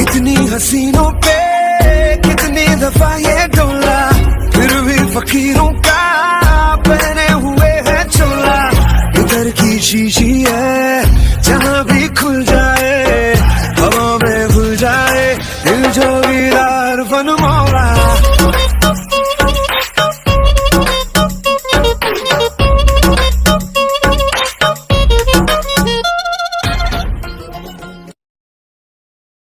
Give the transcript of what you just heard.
कितनी हसीनों पे कितनी दफा ये डोला, फिर भी फकीरों का पहने हुए है चोला। इधर की शीशी है जहाँ भी खुल जाए, हवा में भूल जाए दिल जोगीदार बनवा।